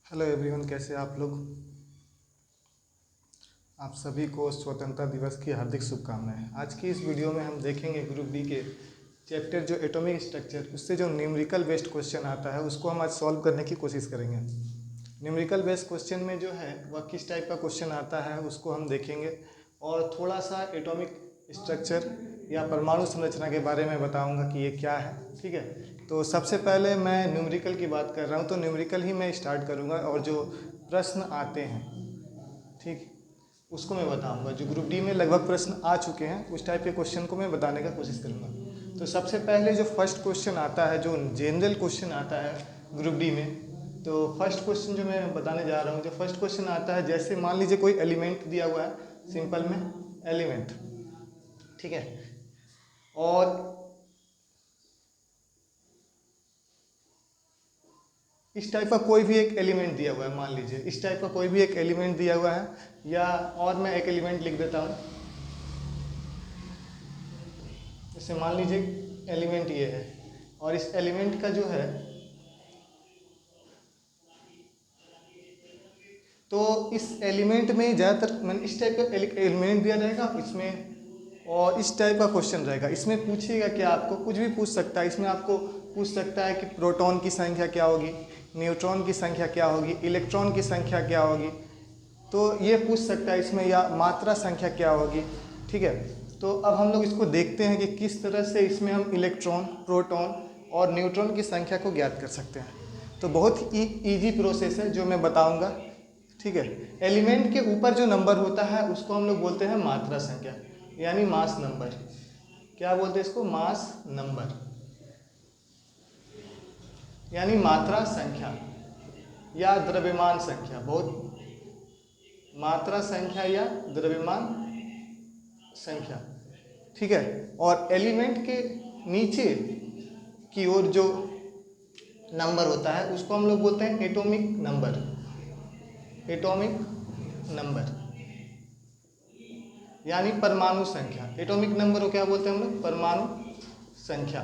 Hello everyone, कैसे आप लोग। आप सभी को स्वतंत्रता दिवस की हार्दिक शुभकामनाएं। आज की इस वीडियो में हम देखेंगे ग्रुप डी के चैप्टर जो एटॉमिक स्ट्रक्चर, उससे जो न्यूमेरिकल बेस्ड क्वेश्चन आता है उसको हम आज सॉल्व करने की कोशिश करेंगे। न्यूमेरिकल बेस्ड क्वेश्चन में जो है वह किस टाइप का क्वेश्चन आता है उसको हम देखेंगे और थोड़ा सा एटॉमिक स्ट्रक्चर या परमाणु संरचना के बारे में बताऊंगा कि ये क्या है। ठीक है, तो सबसे पहले मैं न्यूमेरिकल की बात कर रहा हूँ, तो न्यूमेरिकल ही मैं स्टार्ट करूँगा और जो प्रश्न आते हैं, ठीक, उसको मैं बताऊंगा। जो ग्रुप डी में लगभग प्रश्न आ चुके हैं उस टाइप के क्वेश्चन को मैं बताने का कोशिश करूँगा। तो सबसे पहले जो फर्स्ट क्वेश्चन आता है, जो जनरल क्वेश्चन आता है ग्रुप डी में, तो फर्स्ट क्वेश्चन जो मैं बताने जा रहा हूँ, जो फर्स्ट क्वेश्चन आता है, जैसे मान लीजिए कोई एलिमेंट दिया हुआ है, सिंपल में एलिमेंट, ठीक है, और इस टाइप का कोई भी एक एलिमेंट दिया हुआ है, मान लीजिए इस टाइप का कोई भी एक एलिमेंट दिया हुआ है, या और मैं एक एलिमेंट लिख देता हूँ। जैसे मान लीजिए एलिमेंट ये है और इस एलिमेंट का जो है, तो इस एलिमेंट में ज़्यादातर मैंने इस टाइप का एलिमेंट दिया रहेगा इसमें, और इस टाइप का क्वेश्चन रहेगा। इसमें पूछिएगा कि आपको कुछ भी पूछ सकता है। इसमें आपको पूछ सकता है कि प्रोटॉन की संख्या क्या होगी, न्यूट्रॉन की संख्या क्या होगी, इलेक्ट्रॉन की संख्या क्या होगी, तो ये पूछ सकता है इसमें, या मात्रा संख्या क्या होगी। ठीक है, तो अब हम लोग इसको देखते हैं कि किस तरह से इसमें हम इलेक्ट्रॉन, प्रोटॉन और न्यूट्रॉन की संख्या को ज्ञात कर सकते हैं। तो बहुत ही ईजी प्रोसेस है जो मैं बताऊंगा। ठीक है, एलिमेंट के ऊपर जो नंबर होता है उसको हम लोग बोलते हैं मात्रा संख्या, यानी मास नंबर। क्या बोलते हैं इसको? मास नंबर, यानी मात्रा संख्या या द्रव्यमान संख्या। बहुत मात्रा संख्या या द्रव्यमान संख्या। ठीक है, और एलिमेंट के नीचे की ओर जो नंबर होता है उसको हम लोग बोलते हैं एटॉमिक नंबर। एटॉमिक नंबर यानी परमाणु संख्या। एटॉमिक नंबर को क्या बोलते हैं हम लोग? परमाणु संख्या।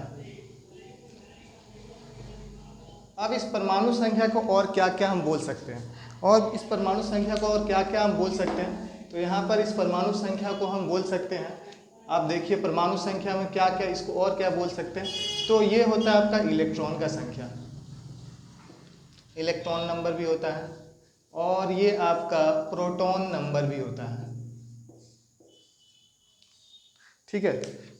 अब इस परमाणु संख्या को और क्या क्या हम बोल सकते हैं, और इस परमाणु संख्या को और क्या क्या हम बोल सकते हैं, तो यहाँ पर इस परमाणु संख्या को हम बोल सकते हैं, आप देखिए परमाणु संख्या में क्या क्या, इसको और क्या बोल सकते हैं। तो ये होता है आपका इलेक्ट्रॉन का संख्या, इलेक्ट्रॉन नंबर भी होता है, और ये आपका प्रोटॉन नंबर भी होता है। ठीक है,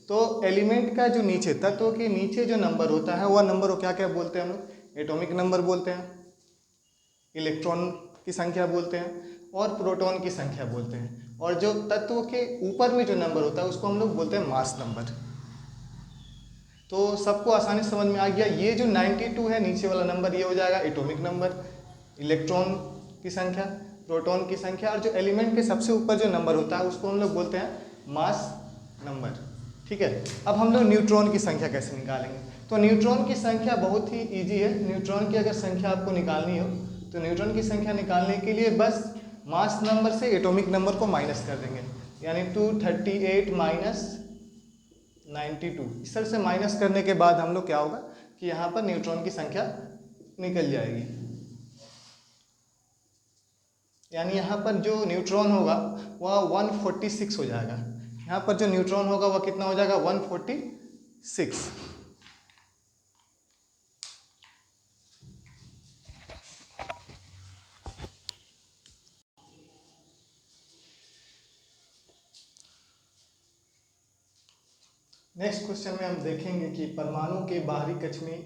तो एलिमेंट का जो नीचे, तत्व के नीचे जो नंबर होता है वह नंबर को क्या क्या बोलते हैं हम लोग? एटॉमिक नंबर बोलते हैं, इलेक्ट्रॉन की संख्या बोलते हैं, और प्रोटॉन की संख्या बोलते हैं। और जो तत्व के ऊपर में जो नंबर होता है उसको हम लोग बोलते हैं मास नंबर। तो सबको आसानी से समझ में आ गया। ये जो 92 है नीचे वाला नंबर, ये हो जाएगा एटॉमिक नंबर, इलेक्ट्रॉन की संख्या, प्रोटॉन की संख्या, और जो एलिमेंट के सबसे ऊपर जो नंबर होता है उसको हम लोग बोलते हैं मास नंबर। ठीक है, अब हम लोग न्यूट्रॉन की संख्या कैसे निकालेंगे? तो न्यूट्रॉन की संख्या बहुत ही ईजी है। न्यूट्रॉन की अगर संख्या आपको निकालनी हो तो न्यूट्रॉन की संख्या निकालने के लिए बस मास नंबर से एटॉमिक नंबर को माइनस कर देंगे, यानी 238 माइनस 92। इस तरह से माइनस करने के बाद हम लोग क्या होगा कि यहाँ पर न्यूट्रॉन की संख्या निकल जाएगी, यानी यहाँ पर जो न्यूट्रॉन होगा वह 146 हो जाएगा। यहाँ पर जो न्यूट्रॉन होगा वह कितना हो जाएगा? 146। नेक्स्ट क्वेश्चन में हम देखेंगे कि परमाणु के बाहरी कक्ष में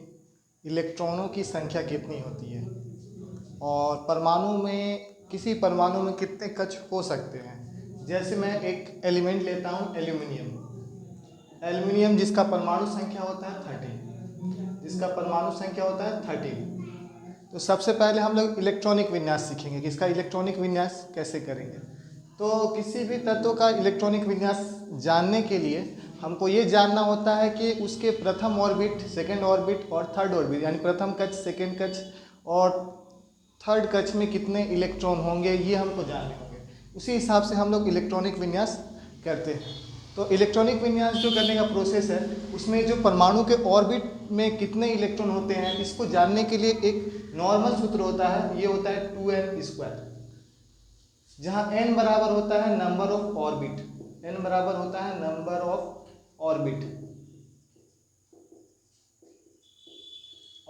इलेक्ट्रॉनों की संख्या कितनी होती है, और परमाणु में, किसी परमाणु में कितने कक्ष हो सकते हैं। जैसे मैं एक एलिमेंट लेता हूँ एल्यूमिनियम, एल्यूमिनियम जिसका परमाणु संख्या होता है 30, जिसका परमाणु संख्या होता है 30। तो सबसे पहले हम लोग इलेक्ट्रॉनिक विन्यास सीखेंगे कि इसका इलेक्ट्रॉनिक विन्यास कैसे करेंगे। तो किसी भी तत्व का इलेक्ट्रॉनिक विन्यास जानने के लिए हमको ये जानना होता है कि उसके प्रथम ऑर्बिट, सेकेंड ऑर्बिट और थर्ड ऑर्बिट, यानी प्रथम कक्ष, सेकेंड कक्ष और थर्ड कक्ष में कितने इलेक्ट्रॉन होंगे, ये हमको जानने होंगे। उसी हिसाब से हम लोग इलेक्ट्रॉनिक विन्यास करते हैं। तो इलेक्ट्रॉनिक विन्यास जो करने का प्रोसेस है उसमें जो परमाणु के ऑर्बिट में कितने इलेक्ट्रॉन होते हैं इसको जानने के लिए एक नॉर्मल सूत्र होता है, ये होता है 2n², जहाँ n बराबर होता है नंबर ऑफ ऑर्बिट, n बराबर होता है नंबर ऑफ ऑर्बिट,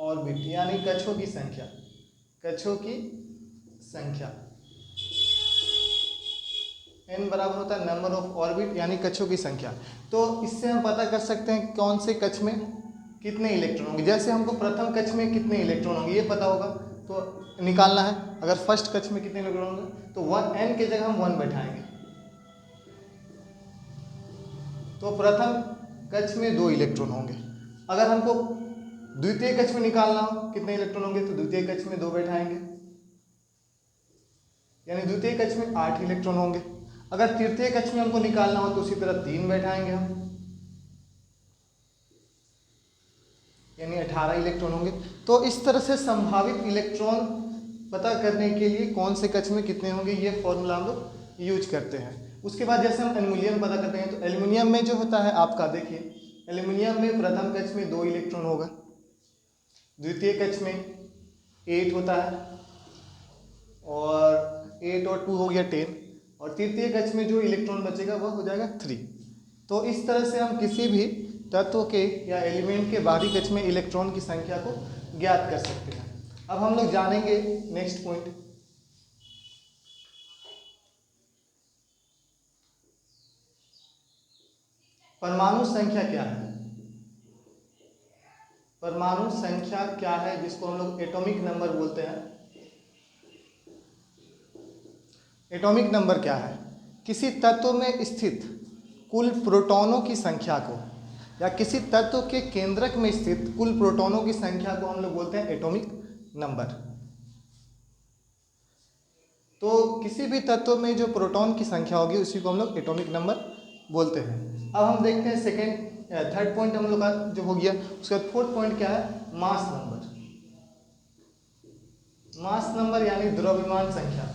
ऑर्बिट यानी कक्षों की संख्या, कक्षों की संख्या। n बराबर होता है नंबर ऑफ ऑर्बिट यानी कक्षों की संख्या। तो इससे हम पता कर सकते हैं कौन से कक्ष में कितने इलेक्ट्रॉन होंगे। जैसे हमको प्रथम कक्ष में कितने इलेक्ट्रॉन होंगे ये पता होगा तो निकालना है। अगर फर्स्ट कक्ष में कितने इलेक्ट्रॉन होंगे तो 1n के जगह हम 1 बैठाएंगे। तो प्रथम कक्ष में 2 इलेक्ट्रॉन होंगे। अगर हमको द्वितीय कक्ष में निकालना हो कितने इलेक्ट्रॉन होंगे तो द्वितीय कक्ष में 2 बैठाएंगे, यानी द्वितीय कक्ष में 8 इलेक्ट्रॉन होंगे। अगर तृतीय कक्ष में हमको निकालना हो तो उसी तरह 3 बैठाएंगे हम, यानी 18 इलेक्ट्रॉन होंगे। तो इस तरह से संभावित इलेक्ट्रॉन पता करने के लिए कौन से कक्ष में कितने होंगे ये फॉर्मूला हम लोग यूज करते हैं। उसके बाद जैसे हम एल्युमिनियम पता करते हैं तो एल्युमिनियम में जो होता है आपका देखिए, एल्युमिनियम में प्रथम कक्ष में 2 इलेक्ट्रॉन होगा, द्वितीय कक्ष में 8 होता है और 8 और 2 हो गया 10, और तृतीय कक्ष में जो इलेक्ट्रॉन बचेगा वह हो जाएगा 3। तो इस तरह से हम किसी भी तत्व के या एलिमेंट के बाहरी कक्ष में इलेक्ट्रॉन की संख्या को ज्ञात कर सकते हैं। अब हम लोग जानेंगे नेक्स्ट पॉइंट, परमाणु संख्या क्या है। परमाणु संख्या क्या है जिसको हम लोग एटॉमिक नंबर बोलते हैं। एटॉमिक नंबर क्या है? किसी तत्व में स्थित कुल प्रोटॉनों की संख्या को या किसी तत्व के केंद्रक में स्थित कुल प्रोटॉनों की संख्या को हम लोग बोलते हैं एटॉमिक नंबर। तो किसी भी तत्व में जो प्रोटॉन की संख्या होगी उसी को हम लोग एटॉमिक नंबर बोलते हैं। अब हम देखते हैं थर्ड पॉइंट हम लोग का जो हो गया। उसके बाद फोर्थ पॉइंट क्या है? Mass number. मास नंबर यानी द्रव्यमान संख्या।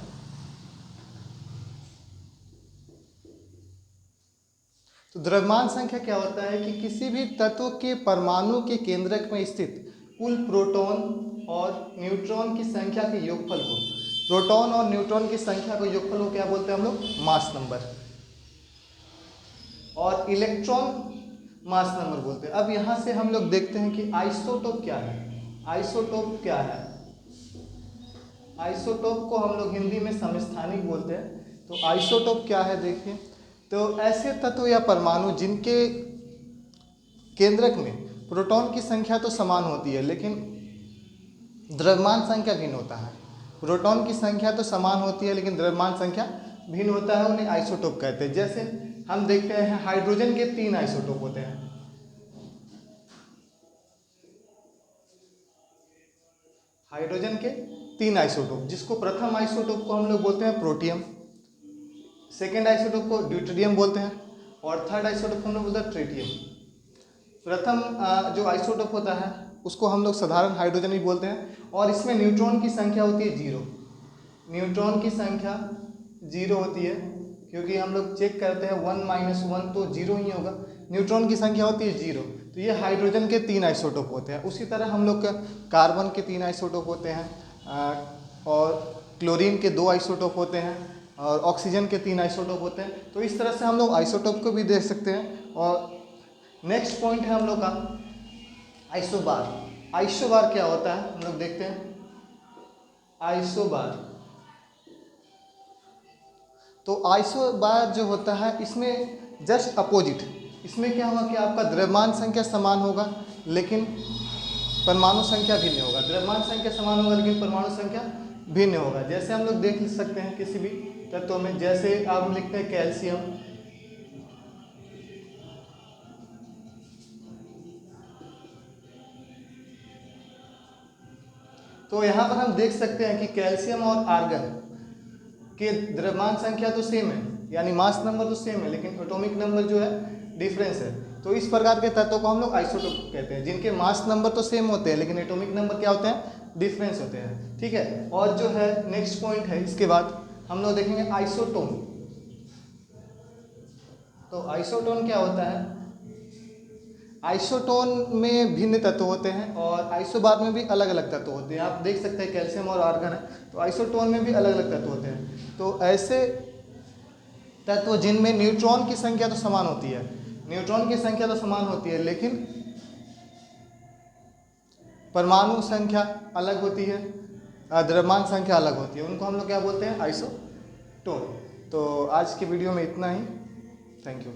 तो द्रव्यमान संख्या क्या होता है कि किसी भी तत्व के परमाणु के केंद्रक में स्थित कुल प्रोटॉन और न्यूट्रॉन की संख्या के योगफल को, प्रोटॉन और न्यूट्रॉन की संख्या को योगफल को क्या बोलते हैं हम लोग? Mass number. और इलेक्ट्रॉन मास नंबर बोलते हैं। अब यहाँ से हम लोग देखते हैं कि आइसोटोप क्या है। आइसोटोप क्या है? आइसोटोप को हम लोग हिंदी में समस्थानिक बोलते हैं। तो आइसोटोप क्या है देखिए, तो ऐसे तत्व या परमाणु जिनके केंद्रक में प्रोटॉन की संख्या तो समान होती है लेकिन द्रव्यमान संख्या भिन्न होता है। प्रोटॉन की संख्या तो समान होती है लेकिन द्रव्यमान संख्या भिन्न होता है, उन्हें आइसोटोप कहते हैं। जैसे हम देखते हैं हाइड्रोजन के 3 आइसोटोप होते हैं। हाइड्रोजन के 3 आइसोटोप, जिसको प्रथम आइसोटोप को हम लोग बोलते हैं प्रोटियम, सेकेंड आइसोटोप को ड्यूटेरियम बोलते हैं और थर्ड आइसोटोप को हम लोग बोलते हैं ट्रिटियम। प्रथम जो आइसोटोप होता है उसको हम लोग साधारण हाइड्रोजन भी बोलते हैं और इसमें न्यूट्रॉन की संख्या होती है 0। न्यूट्रॉन की संख्या 0 होती है क्योंकि हम लोग चेक करते हैं 1 - 1 तो 0 ही होगा। न्यूट्रॉन की संख्या होती है 0। तो ये हाइड्रोजन के 3 आइसोटोप होते हैं। उसी तरह हम लोग का कार्बन के 3 आइसोटोप होते हैं और क्लोरीन के 2 आइसोटोप होते हैं और ऑक्सीजन के 3 आइसोटोप होते हैं। तो इस तरह से हम लोग आइसोटोप को भी देख सकते हैं। और नेक्स्ट पॉइंट है हम लोग का आइसोबार। आइसोबार क्या होता है हम लोग देखते हैं। आइसोबार, तो आइसोबार जो होता है इसमें जस्ट अपोजिट, इसमें क्या होगा कि आपका द्रव्यमान संख्या समान होगा लेकिन परमाणु संख्या भिन्न होगा। द्रव्यमान संख्या समान होगा लेकिन परमाणु संख्या भिन्न होगा। जैसे हम लोग देख सकते हैं किसी भी तत्व में, जैसे आप लिखते हैं कैल्शियम, तो यहाँ पर हम देख सकते हैं कि कैल्शियम और आर्गन के द्रव्यमान संख्या तो सेम है, यानी मास नंबर तो सेम है लेकिन एटॉमिक नंबर जो है डिफरेंस है। तो इस प्रकार के तत्वों को हम लोग आइसोटोप कहते हैं, जिनके मास नंबर तो सेम होते हैं लेकिन एटॉमिक नंबर क्या होते हैं? डिफरेंस होते हैं। ठीक है। और जो है नेक्स्ट पॉइंट है, इसके बाद हम लोग देखेंगे आइसोटोन। तो आइसोटोन क्या होता है? आइसोटोन में भिन्न तत्व होते हैं और आइसोबार में भी अलग अलग तत्व होते हैं। आप देख सकते हैं कैल्शियम और आर्गन है, तो आइसोटोन में भी अलग अलग तत्व होते हैं। तो ऐसे तत्व जिनमें न्यूट्रॉन की संख्या तो समान होती है, न्यूट्रॉन की संख्या तो समान होती है, लेकिन परमाणु संख्या अलग होती है, द्रव्यमान संख्या अलग होती है, उनको हम लोग क्या बोलते हैं? आइसोटोन। तो आज की वीडियो में इतना ही। Thank you.